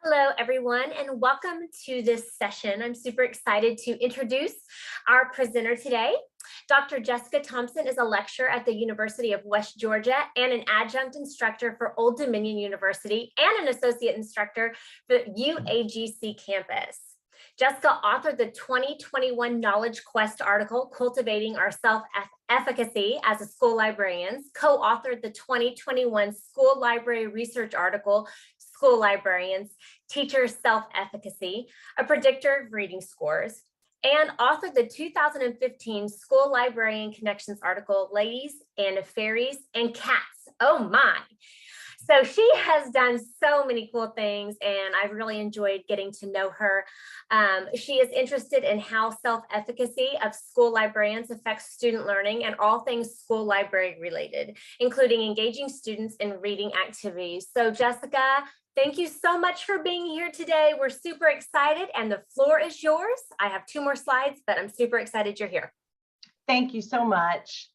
Hello, everyone, and welcome to this session. I'm super excited to introduce our presenter today. Dr. Jessica Thompson is a lecturer at the University of West Georgia and an adjunct instructor for Old Dominion University and an associate instructor for the UAGC campus. Jessica authored the 2021 Knowledge Quest article, Cultivating Our Self-Efficacy as a School Librarians, co-authored the 2021 School Library Research article, School Librarians, Teacher Self-Efficacy, a predictor of reading scores, and authored the 2015 School Librarian Connections article, Ladies and Fairies and Cats. Oh my. So she has done so many cool things, and I've really enjoyed getting to know her. She is interested in how self-efficacy of school librarians affects student learning and all things school library related, including engaging students in reading activities. So Jessica, thank you so much for being here today. We're super excited, and the floor is yours. I have 2 more slides, but I'm super excited you're here. Thank you so much.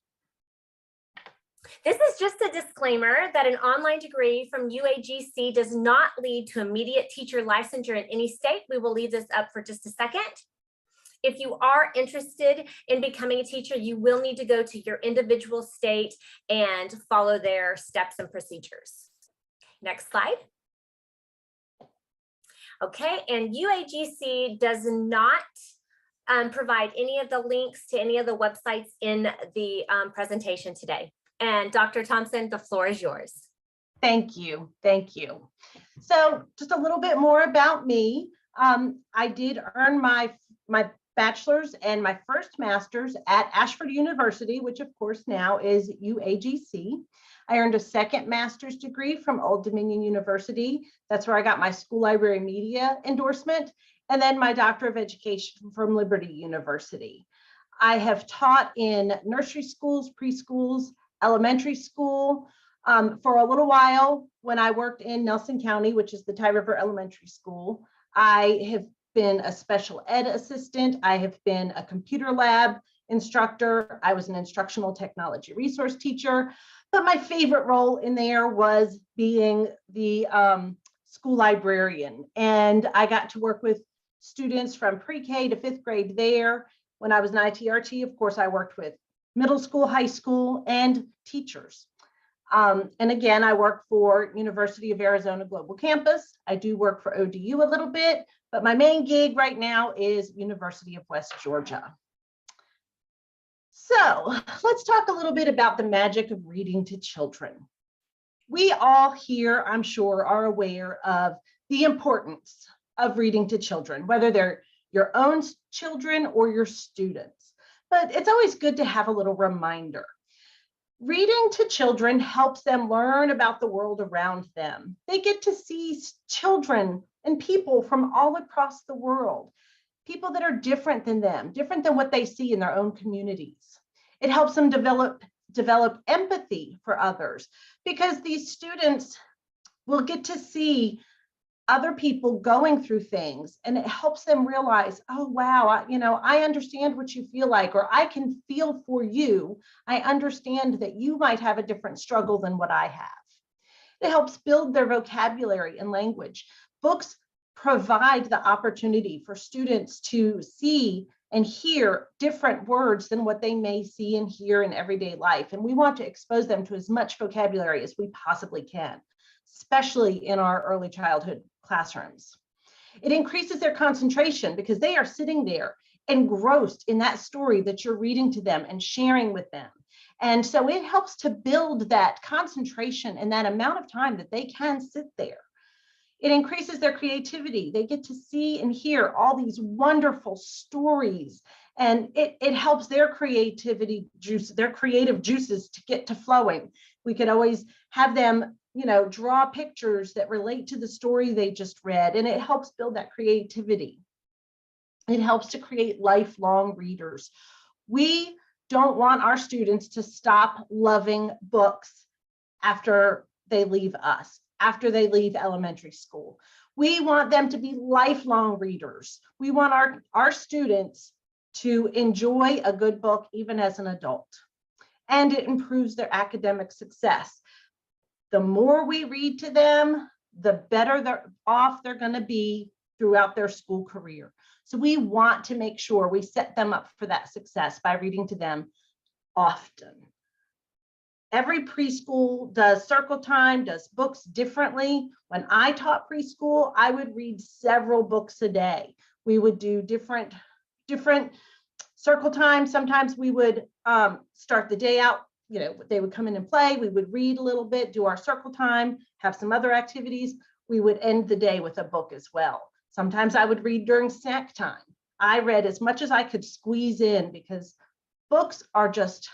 This is just a disclaimer that an online degree from UAGC does not lead to immediate teacher licensure in any state. We will leave this up for just a second. If you are interested in becoming a teacher, you will need to go to your individual state and follow their steps and procedures. Next slide. Okay, and UAGC does not provide any of the links to any of the websites in the presentation today. And Dr. Thompson, the floor is yours. Thank you. Thank you. So just a little bit more about me. I did earn my bachelor's and my first master's at Ashford University, which of course now is UAGC. I earned a second master's degree from Old Dominion University. That's where I got my school library media endorsement. And then my Doctor of Education from Liberty University. I have taught in nursery schools, preschools, elementary school for a little while. When I worked in Nelson County, which is the Tye River Elementary School, I have been a special ed assistant. I have been a computer lab instructor. I was an instructional technology resource teacher, but my favorite role in there was being the school librarian. And I got to work with students from pre-K to 5th grade there. When I was an ITRT, of course, I worked with middle school, high school, and teachers. And again, I work for University of Arizona Global Campus. I do work for ODU a little bit, but my main gig right now is University of West Georgia. So let's talk a little bit about the magic of reading to children. We all here, I'm sure, are aware of the importance of reading to children, whether they're your own children or your students. But it's always good to have a little reminder. Reading to children helps them learn about the world around them. They get to see children and people from all across the world, people that are different than them, different than what they see in their own communities. It helps them develop empathy for others, because these students will get to see other people going through things, and it helps them realize, oh, wow, I understand what you feel like, or I can feel for you. I understand that you might have a different struggle than what I have. It helps build their vocabulary and language. Books provide the opportunity for students to see and hear different words than what they may see and hear in everyday life. And we want to expose them to as much vocabulary as we possibly can, especially in our early childhood classrooms. It increases their concentration because they are sitting there engrossed in that story that you're reading to them and sharing with them. And so it helps to build that concentration and that amount of time that they can sit there. It increases their creativity. They get to see and hear all these wonderful stories, and it helps their creative juices to get to flowing. We could always have them draw pictures that relate to the story they just read, and it helps build that creativity. It helps to create lifelong readers. We don't want our students to stop loving books after they leave us, after they leave elementary school. We want them to be lifelong readers. We want our students to enjoy a good book even as an adult, and it improves their academic success. The more we read to them, the better off they're going to be throughout their school career. So we want to make sure we set them up for that success by reading to them often. Every preschool does circle time, does books differently. When I taught preschool, I would read several books a day. We would do different circle time. Sometimes we would start the day out, they would come in and play. We would read a little bit, do our circle time, have some other activities. We would end the day with a book as well. Sometimes I would read during snack time. I read as much as I could squeeze in because books are just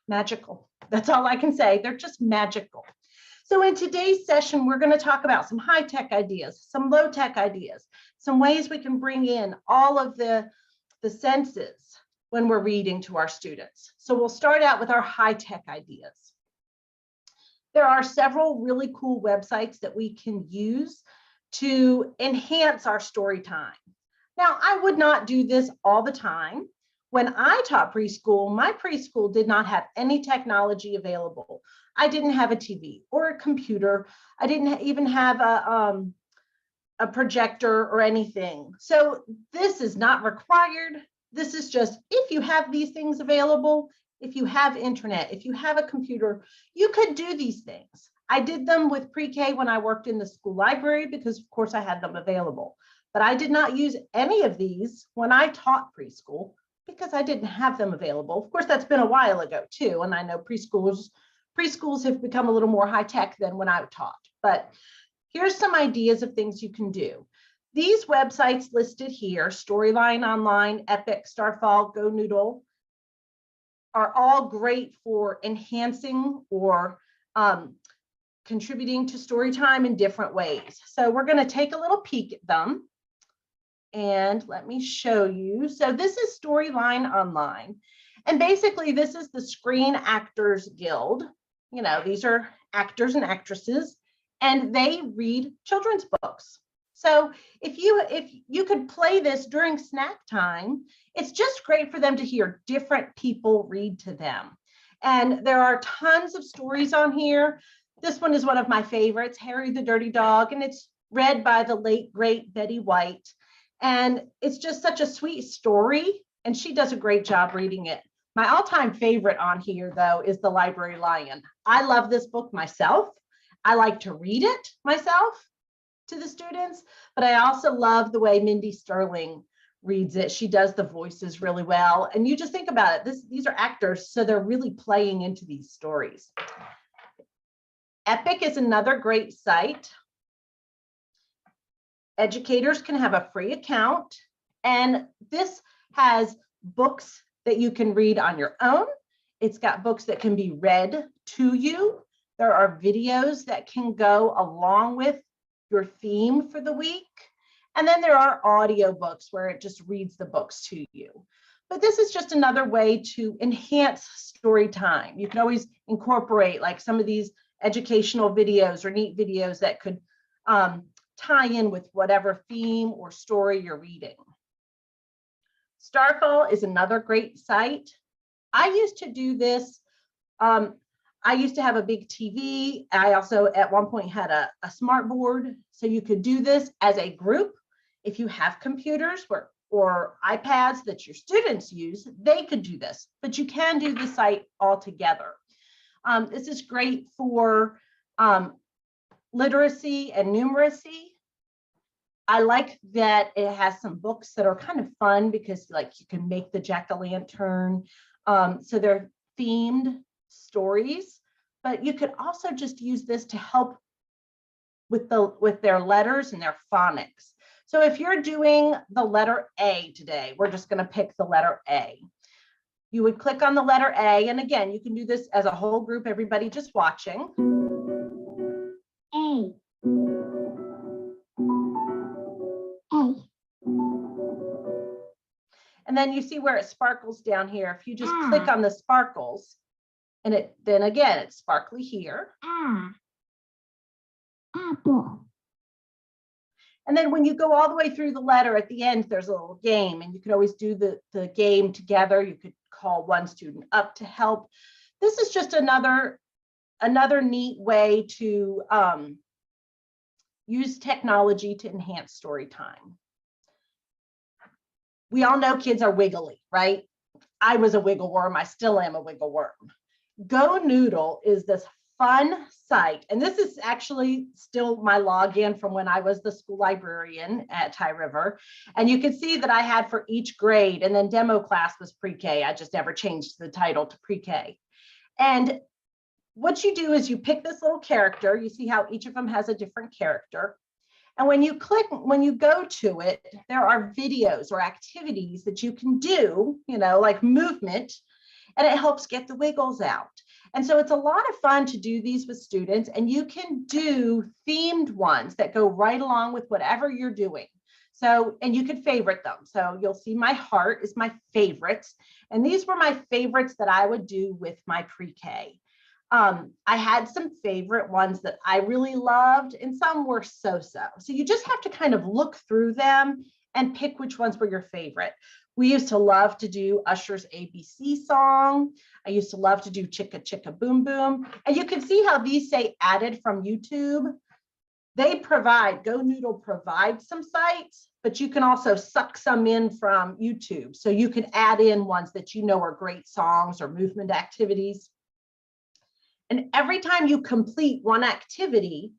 magical. That's all I can say. They're just magical. So in today's session, we're going to talk about some high-tech ideas, some low-tech ideas, some ways we can bring in all of the senses when we're reading to our students. So we'll start out with our high-tech ideas. There are several really cool websites that we can use to enhance our story time. Now, I would not do this all the time. When I taught preschool, my preschool did not have any technology available. I didn't have a TV or a computer. I didn't even have a projector or anything. So this is not required. This is just if you have these things available, if you have internet, if you have a computer, you could do these things. I did them with pre-K when I worked in the school library because of course I had them available. But I did not use any of these when I taught preschool because I didn't have them available. Of course, that's been a while ago too. And I know preschools have become a little more high tech than when I taught. But here's some ideas of things you can do. These websites listed here, Storyline Online, Epic, Starfall, Go Noodle, are all great for enhancing or contributing to story time in different ways. So we're going to take a little peek at them. And let me show you. So this is Storyline Online. And basically, this is the Screen Actors Guild. These are actors and actresses, and they read children's books. So if you could play this during snack time, it's just great for them to hear different people read to them. And there are tons of stories on here. This one is one of my favorites, Harry the Dirty Dog, and it's read by the late, great Betty White. And it's just such a sweet story, and she does a great job reading it. My all-time favorite on here, though, is The Library Lion. I love this book myself. I like to read it myself to the students, but I also love the way Mindy Sterling reads it. She does the voices really well. And you just think about it, these are actors, so they're really playing into these stories. Epic is another great site. Educators can have a free account, and this has books that you can read on your own. It's got books that can be read to you. There are videos that can go along with your theme for the week. And then there are audiobooks where it just reads the books to you. But this is just another way to enhance story time. You can always incorporate like some of these educational videos or neat videos that could tie in with whatever theme or story you're reading. Starfall is another great site. I used to do this. I used to have a big TV. I also at one point had a smart board. So you could do this as a group. If you have computers or iPads that your students use, they could do this, but you can do the site all together. This is great for literacy and numeracy. I like that it has some books that are kind of fun because like you can make the jack-o'-lantern. So they're themed stories, but you could also just use this to help with their letters and their phonics. So if you're doing the letter A today, we're just going to pick the letter A. You would click on the letter A, and again, you can do this as a whole group, everybody just watching. A. A. And then you see where it sparkles down here. If you just click on the sparkles, and then again, it's sparkly here. Apple. And then when you go all the way through the letter at the end, there's a little game, and you can always do the game together. You could call one student up to help. This is just another neat way to use technology to enhance story time. We all know kids are wiggly, right? I was a wiggle worm. I still am a wiggle worm. Go Noodle is this fun site. And this is actually still my login from when I was the school librarian at Ty River. And you can see that I had for each grade, and then demo class was pre-K. I just never changed the title to pre-K. And what you do is you pick this little character. You see how each of them has a different character. And when you go to it, there are videos or activities that you can do, like movement, and it helps get the wiggles out. And so it's a lot of fun to do these with students, and you can do themed ones that go right along with whatever you're doing. So, and you can favorite them. So you'll see my heart is my favorites. And these were my favorites that I would do with my pre-K. I had some favorite ones that I really loved, and some were so-so. So you just have to kind of look through them and pick which ones were your favorite. We used to love to do Usher's ABC song. I used to love to do Chicka Chicka Boom Boom. And you can see how these say added from YouTube. Go Noodle provides some sites, but you can also suck some in from YouTube. So you can add in ones that you know are great songs or movement activities. And every time you complete one activity,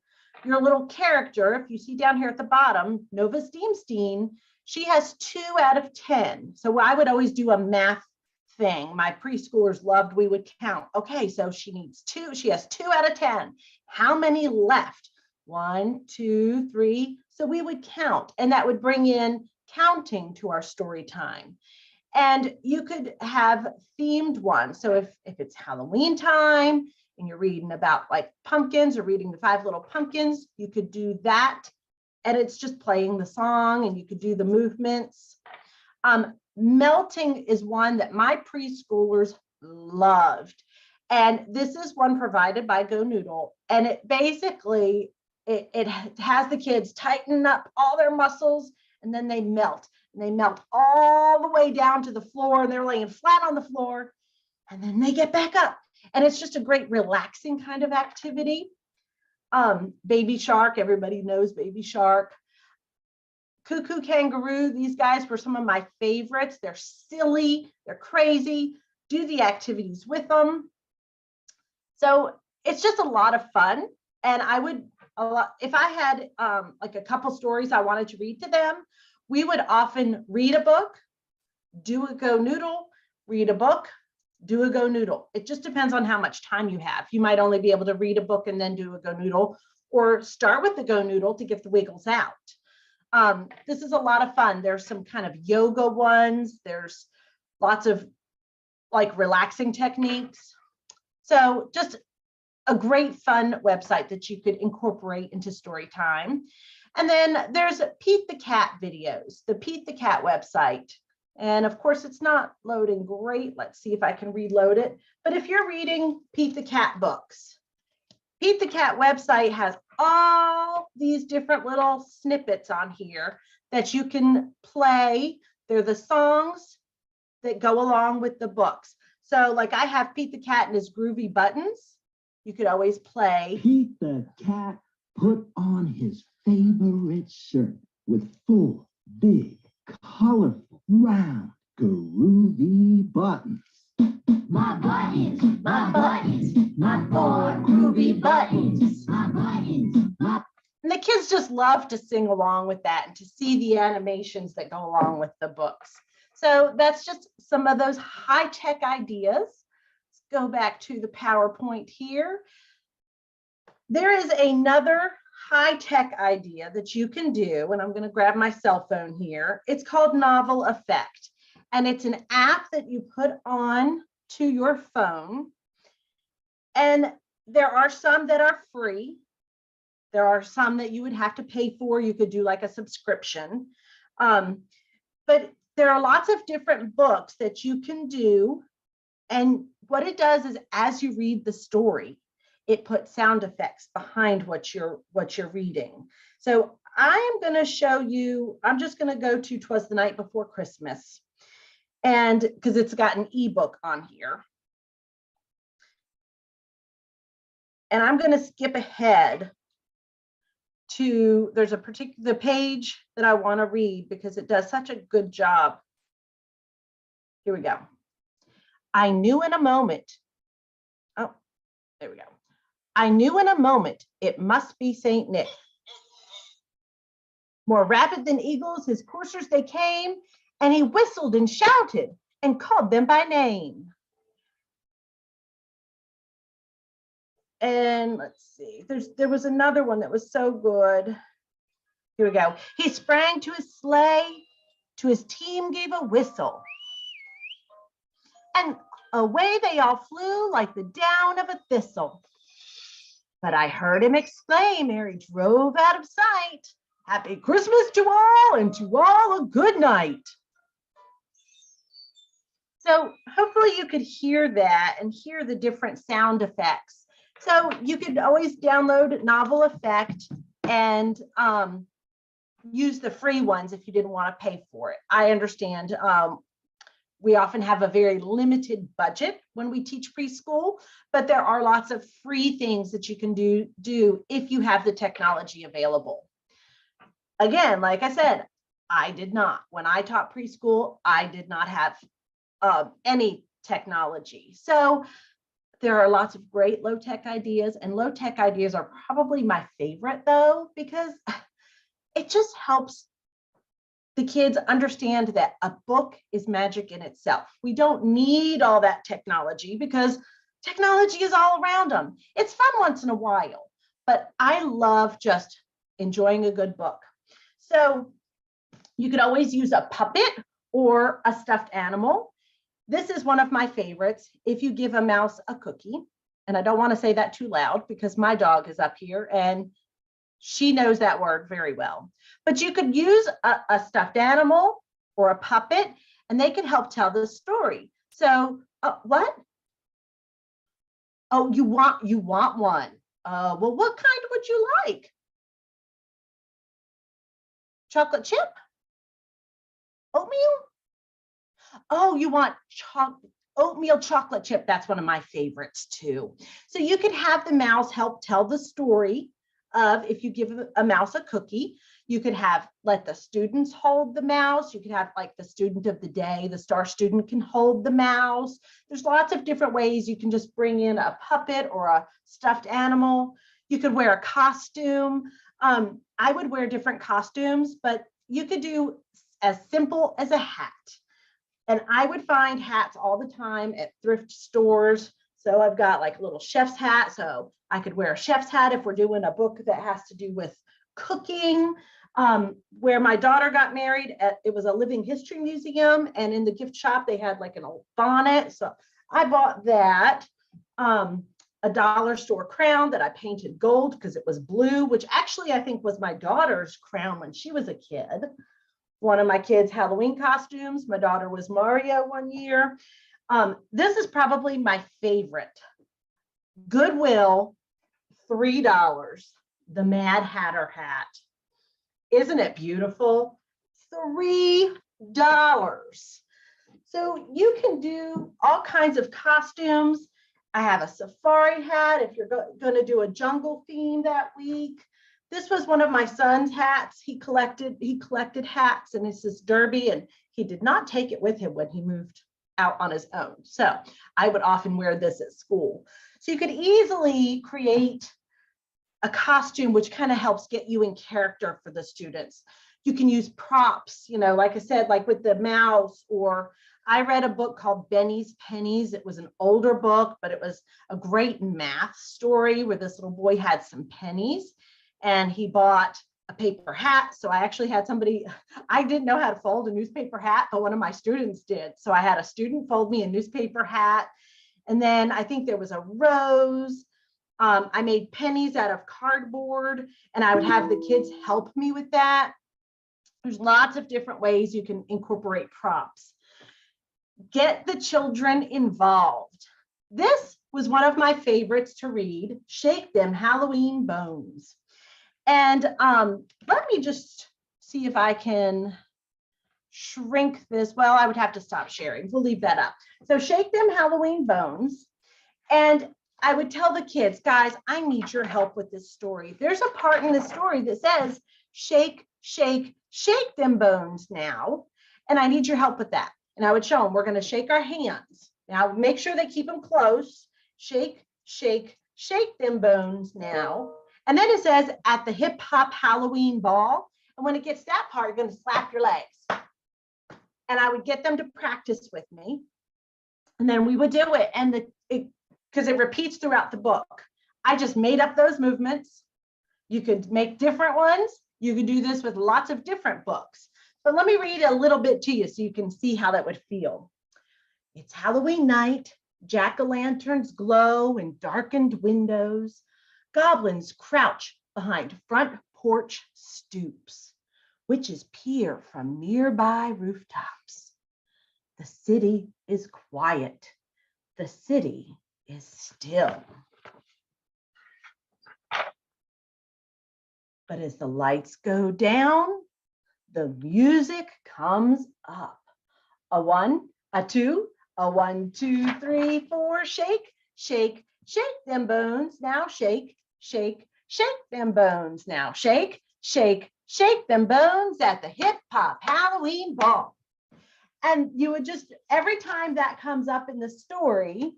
your little character, if you see down here at the bottom, Nova Steamstein, she has 2 out of 10. So I would always do a math thing. My preschoolers loved, we would count. Okay, so she needs 2. She has 2 out of 10. How many left? 1, 2, 3. So we would count, and that would bring in counting to our story time. And you could have themed ones. So if it's Halloween time and you're reading about like pumpkins or reading the 5 Little Pumpkins, you could do that. And it's just playing the song, and you could do the movements. Melting is one that my preschoolers loved. And this is one provided by Go Noodle. And it basically, it has the kids tighten up all their muscles, and then they melt. And they melt all the way down to the floor, and they're laying flat on the floor, and then they get back up. And it's just a great relaxing kind of activity. Baby Shark, everybody knows Baby Shark. Cuckoo Kangaroo, these guys were some of my favorites. They're silly, they're crazy. Do the activities with them. So it's just a lot of fun. And if I had like a couple stories I wanted to read to them, we would often read a book, do a Go Noodle, read a book, do a Go Noodle. It just depends on how much time you have. You might only be able to read a book and then do a Go Noodle, or start with the Go Noodle to get the wiggles out. This is a lot of fun. There's some kind of yoga ones. There's lots of like relaxing techniques. So just a great fun website that you could incorporate into story time. And then there's Pete the Cat videos, the Pete the Cat website. And of course, it's not loading great. Let's see if I can reload it. But if you're reading Pete the Cat books, Pete the Cat website has all these different little snippets on here that you can play. They're the songs that go along with the books. So like I have Pete the Cat and his groovy buttons. You could always play. Pete the Cat put on his favorite shirt with 4 big, colorful, round, groovy buttons. My buttons, my buttons, my 4 groovy buttons, my buttons, my... And the kids just love to sing along with that and to see the animations that go along with the books. So that's just some of those high-tech ideas. Let's go back to the PowerPoint here. There is another high-tech idea that you can do, and I'm going to grab my cell phone here. It's called Novel Effect, and it's an app that you put on to your phone. And there are some that are free. There are some that you would have to pay for. You could do like a subscription. But there are lots of different books that you can do. And what it does is as you read the story, it puts sound effects behind what you're reading. So I am going to show you, I'm just going to go to 'Twas the Night Before Christmas, and because it's got an ebook on here. And I'm going to skip ahead there's a particular page that I want to read because it does such a good job. Here we go. I knew in a moment. Oh, there we go. I knew in a moment it must be Saint Nick. More rapid than eagles, his coursers they came, and he whistled and shouted and called them by name. And let's see, there was another one that was so good. Here we go. He sprang to his sleigh, to his team gave a whistle. And away they all flew like the down of a thistle. But I heard him exclaim ere he drove out of sight, Happy Christmas to all, and to all a good night. So hopefully you could hear that and hear the different sound effects. So you could always download Novel Effect and use the free ones if you didn't want to pay for it. I understand we often have a very limited budget when we teach preschool, but there are lots of free things that you can do if you have the technology available. Again, like I said, I did not. When I taught preschool, I did not have any technology. So there are lots of great low-tech ideas, and low-tech ideas are probably my favorite though, because it just helps the kids understand that a book is magic in itself. We don't need all that technology because technology is all around them. It's fun once in a while, but I love just enjoying a good book. So you could always use a puppet or a stuffed animal. This is one of my favorites. If you give a mouse a cookie, and I don't want to say that too loud because my dog is up here and she knows that word very well. But you could use a stuffed animal or a puppet, and they can help tell the story. So what? Oh, you want one. Well, what kind would you like? Chocolate chip? Oatmeal? Oh, you want oatmeal chocolate chip. That's one of my favorites too. So you could have the mouse help tell the story of, if you give a mouse a cookie, you could let the students hold the mouse. You could have like the student of the day, the star student can hold the mouse. There's lots of different ways you can just bring in a puppet or a stuffed animal. You could wear a costume. I would wear different costumes, but you could do as simple as a hat. And I would find hats all the time at thrift stores. So I've got like a little chef's hat. So I could wear a chef's hat if we're doing a book that has to do with cooking. Where my daughter got married, it was a living history museum. And in the gift shop, they had like an old bonnet. So I bought that. A dollar store crown that I painted gold because it was blue, which actually I think was my daughter's crown when she was a kid. One of my kids' Halloween costumes, my daughter was Mario one year. This is probably my favorite. Goodwill, $3, the Mad Hatter hat. Isn't it beautiful? $3. So you can do all kinds of costumes. I have a safari hat if you're going to do a jungle theme that week. This was one of my son's hats. He collected hats, and it's this derby, and he did not take it with him when he moved out on his own. So I would often wear this at school. So you could easily create a costume which kind of helps get you in character for the students. You can use props, like I said, like with the mouse, or I read a book called Benny's Pennies. It was an older book, but it was a great math story where this little boy had some pennies and he bought a paper hat. So I actually had I didn't know how to fold a newspaper hat, but one of my students did. So I had a student fold me a newspaper hat. And then I think there was a rose. I made pennies out of cardboard, and I would have the kids help me with that. There's lots of different ways you can incorporate props. Get the children involved. This was one of my favorites to read, Shake Them Halloween Bones. And let me just see if I can shrink this. Well, I would have to stop sharing. We'll leave that up. So Shake Them Halloween Bones. And I would tell the kids, guys, I need your help with this story. There's a part in the story that says, shake, shake, shake them bones now. And I need your help with that. And I would show them, we're going to shake our hands. Now, make sure they keep them close. Shake, shake, shake them bones now. And then it says, at the hip hop Halloween ball. And when it gets that part, you're going to slap your legs. And I would get them to practice with me. And then we would do it. And because it repeats throughout the book. I just made up those movements. You could make different ones. You could do this with lots of different books. But let me read a little bit to you so you can see how that would feel. It's Halloween night. Jack-o'-lanterns glow in darkened windows. Goblins crouch behind front porch stoops. Witches peer from nearby rooftops. The city is quiet. The city is still. But as the lights go down, the music comes up. A 1, a 2, a 1, 2, 3, 4, shake, shake, shake them bones. Now shake, shake, shake them bones. Now shake, shake, shake them bones at the hip hop Halloween ball. And you would just, every time that comes up in the story,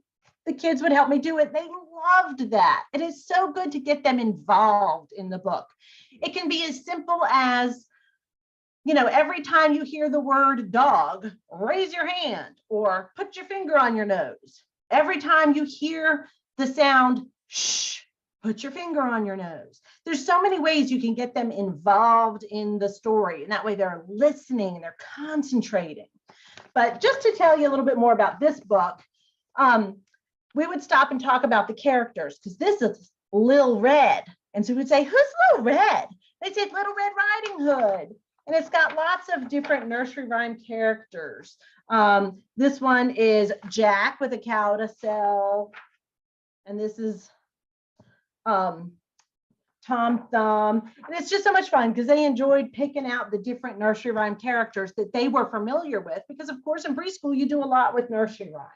the kids would help me do it. They loved that. It is so good to get them involved in the book. It can be as simple as, you know, every time you hear the word dog, raise your hand or put your finger on your nose. Every time you hear the sound shh, put your finger on your nose. There's so many ways you can get them involved in the story. And that way they're listening and they're concentrating. But just to tell you a little bit more about this book, we would stop and talk about the characters because this is Lil Red. And so we'd say, who's Lil Red? They said Little Red Riding Hood. And it's got lots of different nursery rhyme characters. This one is Jack with a cow to sell. And this is Tom Thumb. And it's just so much fun because they enjoyed picking out the different nursery rhyme characters that they were familiar with. Because of course, in preschool, you do a lot with nursery rhymes.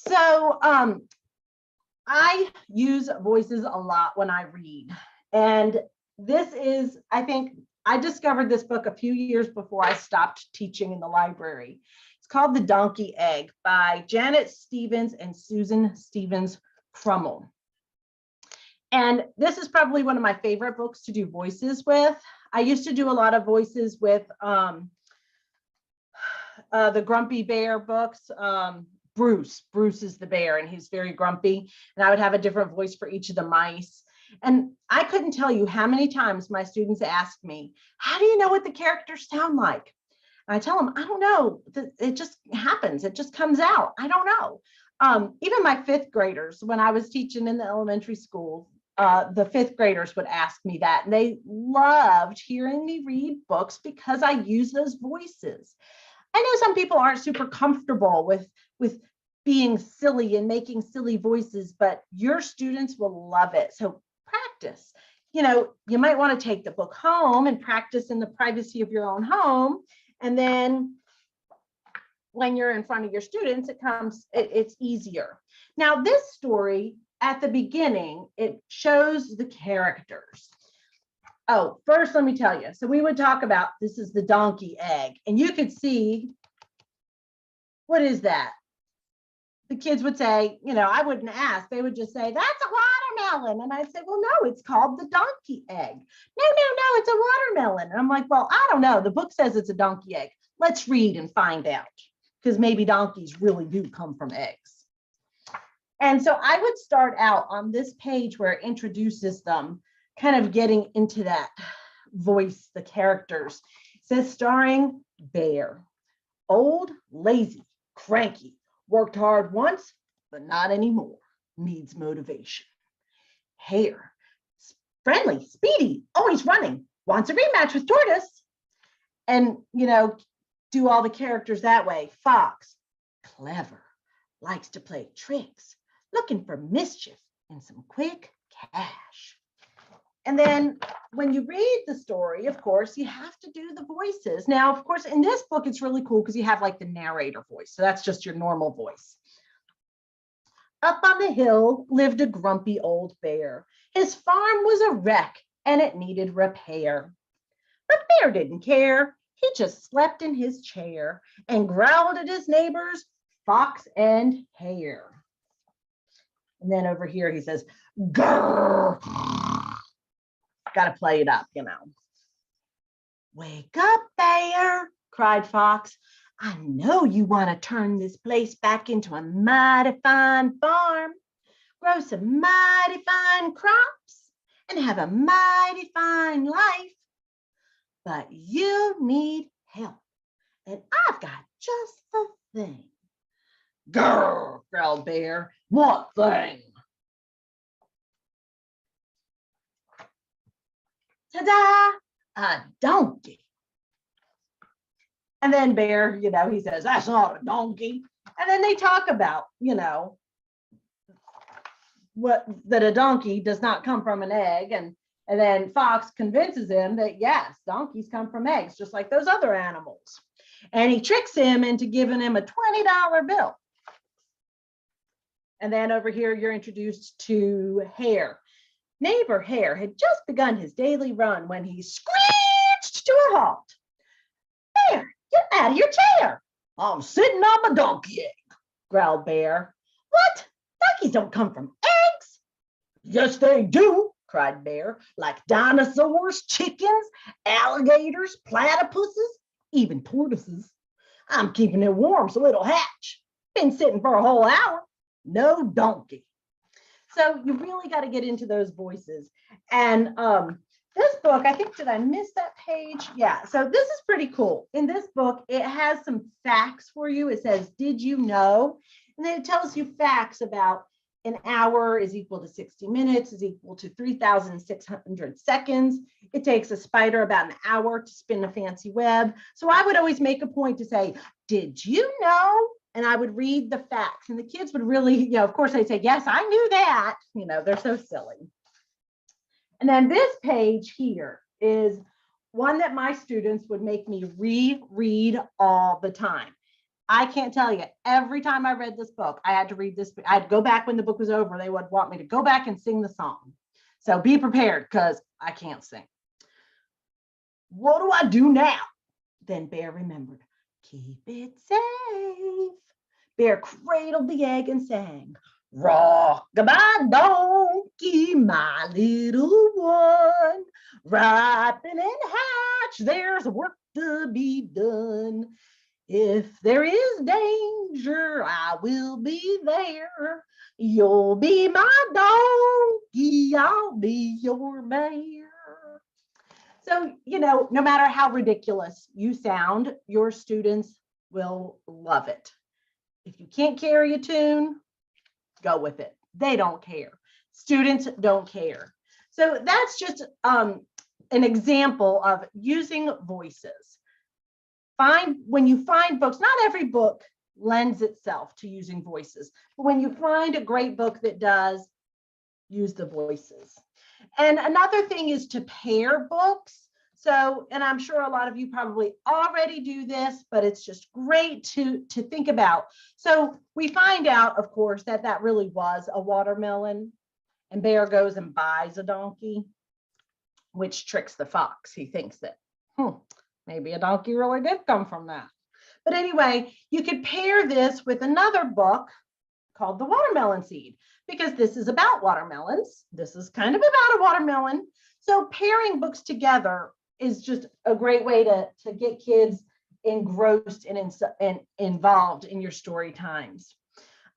So I use voices a lot when I read. And this is, I think, I discovered this book a few years before I stopped teaching in the library. It's called The Donkey Egg by Janet Stevens and Susan Stevens Crummell. And this is probably one of my favorite books to do voices with. I used to do a lot of voices with the Grumpy Bear books. Bruce is the bear and he's very grumpy. And I would have a different voice for each of the mice. And I couldn't tell you how many times my students asked me, how do you know what the characters sound like? And I tell them, I don't know. It just happens. It just comes out. I don't know. Even my fifth graders, when I was teaching in the elementary school, the fifth graders would ask me that. And they loved hearing me read books because I use those voices. I know some people aren't super comfortable with being silly and making silly voices, but your students will love it. So practice. You know, you might want to take the book home and practice in the privacy of your own home. And then when you're in front of your students, it's easier. Now, this story at the beginning, it shows the characters. Oh, first, let me tell you. So we would talk about, this is the donkey egg, and you could see, what is that? The kids would say, you know, I wouldn't ask. They would just say, that's a watermelon. And I'd say, well, no, it's called the donkey egg. No, it's a watermelon. And I'm like, well, I don't know. The book says it's a donkey egg. Let's read and find out, because maybe donkeys really do come from eggs. And so I would start out on this page where it introduces them, kind of getting into that voice, the characters. It says starring Bear, old, lazy, cranky, worked hard once, but not anymore, needs motivation. Hare, friendly, speedy, always running, wants a rematch with Tortoise. And, you know, do all the characters that way. Fox, clever, likes to play tricks, looking for mischief and some quick cash. And then when you read the story, of course, you have to do the voices. Now, of course, in this book, it's really cool because you have like the narrator voice. So that's just your normal voice. Up on the hill lived a grumpy old bear. His farm was a wreck and it needed repair. But Bear didn't care. He just slept in his chair and growled at his neighbors, Fox and Hare. And then over here he says, grrr. Got to play it up, you know. Wake up, Bear, cried Fox. I know you want to turn this place back into a mighty fine farm, grow some mighty fine crops, and have a mighty fine life. But you need help, and I've got just the thing. Grrr, growled Bear. What thing? Ta-da! A donkey. And then Bear, you know, he says, that's not a donkey. And then they talk about, you know, that a donkey does not come from an egg. And then Fox convinces him that, yes, donkeys come from eggs, just like those other animals. And he tricks him into giving him a $20 bill. And then over here, you're introduced to Hare. Neighbor Hare had just begun his daily run when he screeched to a halt. Bear, get out of your chair. I'm sitting on my donkey egg, growled Bear. What? Donkeys don't come from eggs? Yes, they do, cried Bear, like dinosaurs, chickens, alligators, platypuses, even tortoises. I'm keeping it warm so it'll hatch. Been sitting for a whole hour. No donkey. So you really got to get into those voices. And this book, I think, did I miss that page? Yeah, so this is pretty cool. In this book, it has some facts for you. It says, did you know? And then it tells you facts about an hour is equal to 60 minutes, is equal to 3,600 seconds. It takes a spider about an hour to spin a fancy web. So I would always make a point to say, did you know? And I would read the facts, and the kids would really, you know, of course they'd say, yes, I knew that. You know, they're so silly. And then this page here is one that my students would make me reread all the time. I can't tell you, every time I read this book, I had to read this. I'd go back when the book was over. They would want me to go back and sing the song. So be prepared, because I can't sing. What do I do now? Then Bear remembered. Keep it safe. Bear cradled the egg and sang, rock-a-bye donkey, my little one. Ripen and hatch, there's work to be done. If there is danger, I will be there. You'll be my donkey, I'll be your bear. So, you know, no matter how ridiculous you sound, your students will love it. If you can't carry a tune, go with it. They don't care. Students don't care. So that's just an example of using voices. When you find books, not every book lends itself to using voices, but when you find a great book that does, use the voices. And another thing is to pair books. So, and I'm sure a lot of you probably already do this, but it's just great to think about. So we find out, of course, that that really was a watermelon, and Bear goes and buys a donkey, which tricks the fox. He thinks that, maybe a donkey really did come from that. But anyway, you could pair this with another book called The Watermelon Seed, because this is about watermelons. This is kind of about a watermelon. So pairing books together is just a great way to get kids engrossed and involved in your story times.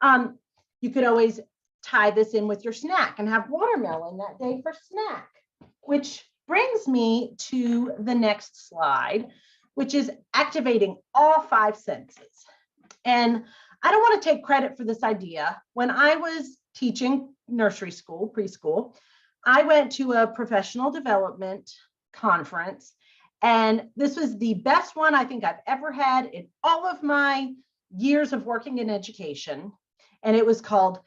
You could always tie this in with your snack and have watermelon that day for snack, which brings me to the next slide, which is activating all 5 senses. And I don't want to take credit for this idea. When I was teaching nursery school, preschool, I went to a professional development conference, and this was the best one I think I've ever had in all of my years of working in education. And it was called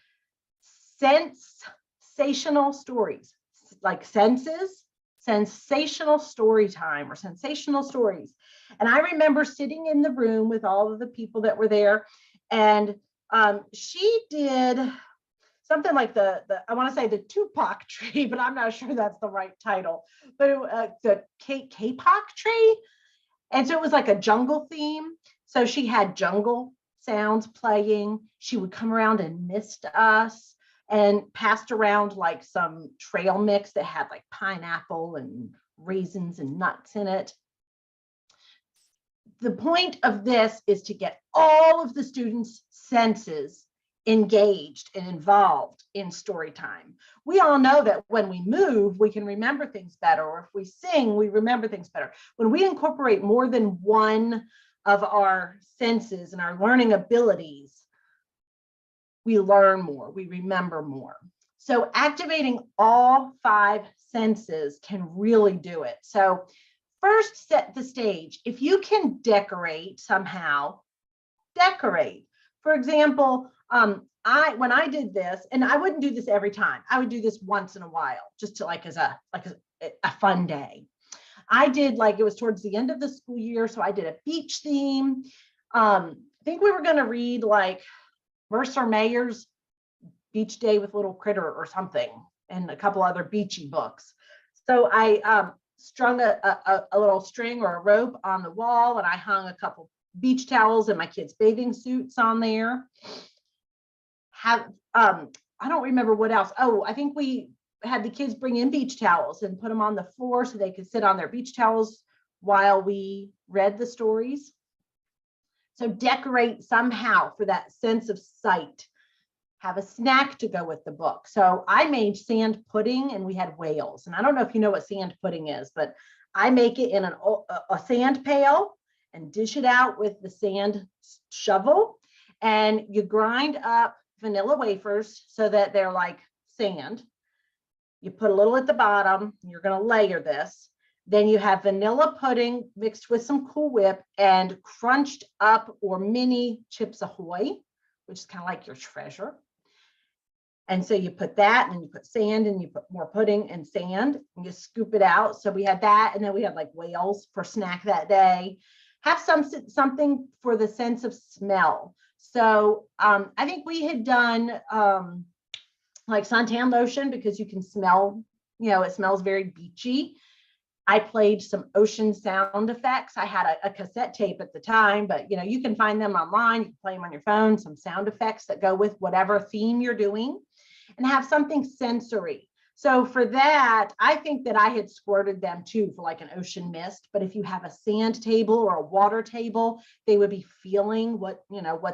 Sensational Stories, like senses, sensational story time, or sensational stories. And I remember sitting in the room with all of the people that were there, and she did something like the I want to say the Tupac tree, but I'm not sure that's the right title. But the K-pop tree, and so it was like a jungle theme. So she had jungle sounds playing. She would come around and mist us and passed around like some trail mix that had like pineapple and raisins and nuts in it. The point of this is to get all of the students' senses engaged and involved in story time. We all know that when we move, we can remember things better, or if we sing, we remember things better. When we incorporate more than one of our senses and our learning abilities, we learn more, we remember more. So activating all 5 senses can really do it. So first, set the stage. If you can decorate somehow, decorate. For example, when I did this, and I wouldn't do this every time, I would do this once in a while, just to as a fun day. I did, like, it was towards the end of the school year, so I did a beach theme. I think we were going to read like Mercer Mayer's Beach Day with Little Critter or something, and a couple other beachy books. So I strung a little string or a rope on the wall, and I hung a couple beach towels and my kids' bathing suits on there. I don't remember what else. Oh, I think we had the kids bring in beach towels and put them on the floor so they could sit on their beach towels while we read the stories. So decorate somehow for that sense of sight. Have a snack to go with the book. So I made sand pudding, and we had whales. And I don't know if you know what sand pudding is, but I make it in a sand pail and dish it out with the sand shovel. And you grind up vanilla wafers so that they're like sand. You put a little at the bottom. You're going to layer this. Then you have vanilla pudding mixed with some Cool Whip and crunched up or mini Chips Ahoy, which is kind of like your treasure. And so you put that, and you put sand, and you put more pudding and sand, and you scoop it out. So we had that, and then we had like whales for snack that day. Have something for the sense of smell. So I think we had done like suntan lotion, because you can smell, it smells very beachy. I played some ocean sound effects. I had a cassette tape at the time, but you can find them online. You can play them on your phone, some sound effects that go with whatever theme you're doing, and have something sensory. So for that, I think that I had squirted them too for like an ocean mist. But if you have a sand table or a water table, they would be feeling what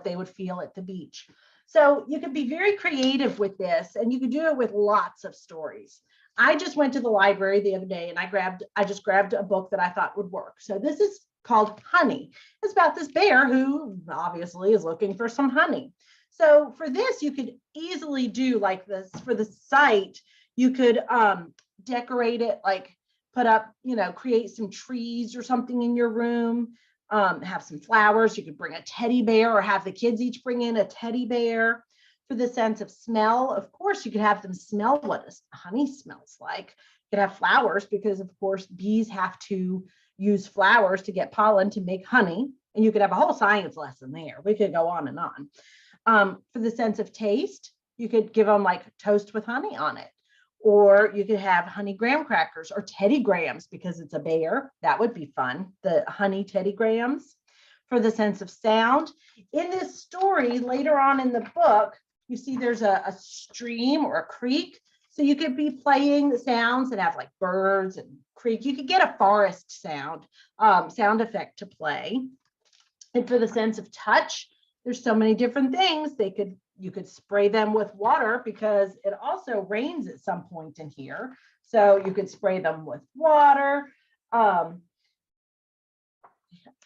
they would feel at the beach. So you could be very creative with this, and you could do it with lots of stories. I just went to the library the other day, and I just grabbed a book that I thought would work. So this is called Honey. It's about this bear who obviously is looking for some honey. So for this, you could easily do like this for the site. You could decorate it, like put up, create some trees or something in your room, have some flowers. You could bring a teddy bear, or have the kids each bring in a teddy bear. For the sense of smell, of course, you could have them smell what honey smells like. You could have flowers, because of course bees have to use flowers to get pollen to make honey. And you could have a whole science lesson there. We could go on and on. For the sense of taste, you could give them like toast with honey on it. Or you could have honey graham crackers or Teddy Grahams, because it's a bear. That would be fun. The honey Teddy Grahams. For the sense of sound, in this story later on in the book, you see there's a stream or a creek. So you could be playing the sounds and have like birds and creek. You could get a forest sound effect to play. And for the sense of touch, there's so many different things. You could spray them with water, because it also rains at some point in here. So you could spray them with water.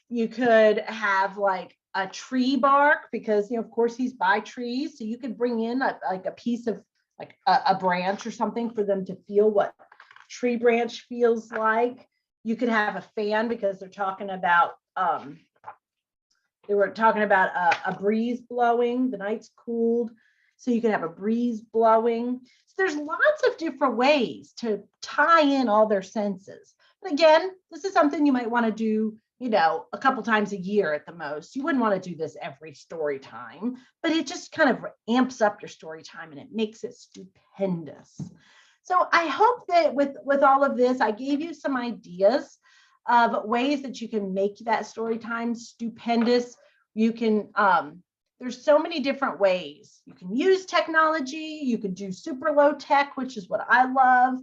You could have like a tree bark, because of course he's by trees. So you could bring in a piece of like a branch or something for them to feel what tree branch feels like. You could have a fan, because they're talking about a breeze blowing. The night's cooled, so you can have a breeze blowing. So there's lots of different ways to tie in all their senses. But again, this is something you might want to do a couple times a year at the most. You wouldn't want to do this every story time, but it just kind of amps up your story time and it makes it stupendous. So I hope that with all of this, I gave you some ideas of ways that you can make that story time stupendous. You can, there's so many different ways. You can use technology, you can do super low tech, which is what I love.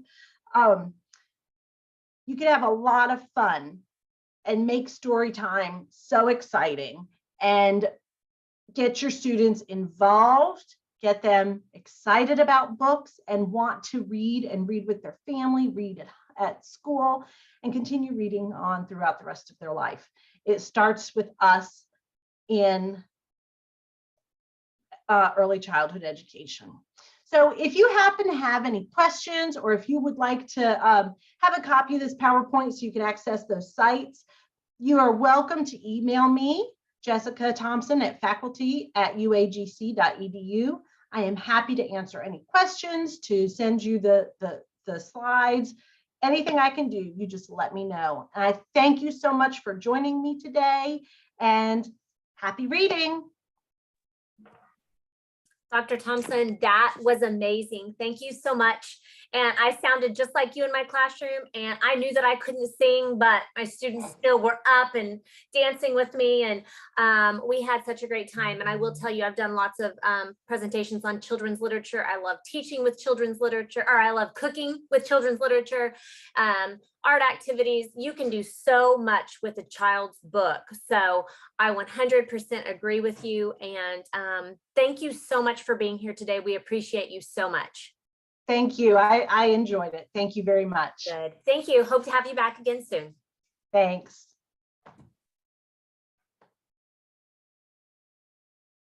You can have a lot of fun and make story time so exciting and get your students involved, get them excited about books and want to read and read with their family, read at school, and continue reading on throughout the rest of their life. It starts with us in early childhood education. So if you happen to have any questions, or if you would like to have a copy of this PowerPoint so you can access those sites, you are welcome to email me, Jessica Thompson at faculty@uagc.edu. I am happy to answer any questions, to send you the slides, anything I can do, you just let me know. And I thank you so much for joining me today, and happy reading. Dr. Thompson, that was amazing. Thank you so much. And I sounded just like you in my classroom, and I knew that I couldn't sing, but my students still were up and dancing with me, and we had such a great time. And I will tell you, I've done lots of presentations on children's literature. I love teaching with children's literature, or I love cooking with children's literature, art activities. You can do so much with a child's book. So I 100% agree with you. And thank you so much for being here today. We appreciate you so much. Thank you. I enjoyed it. Thank you very much. Good. Thank you. Hope to have you back again soon. Thanks.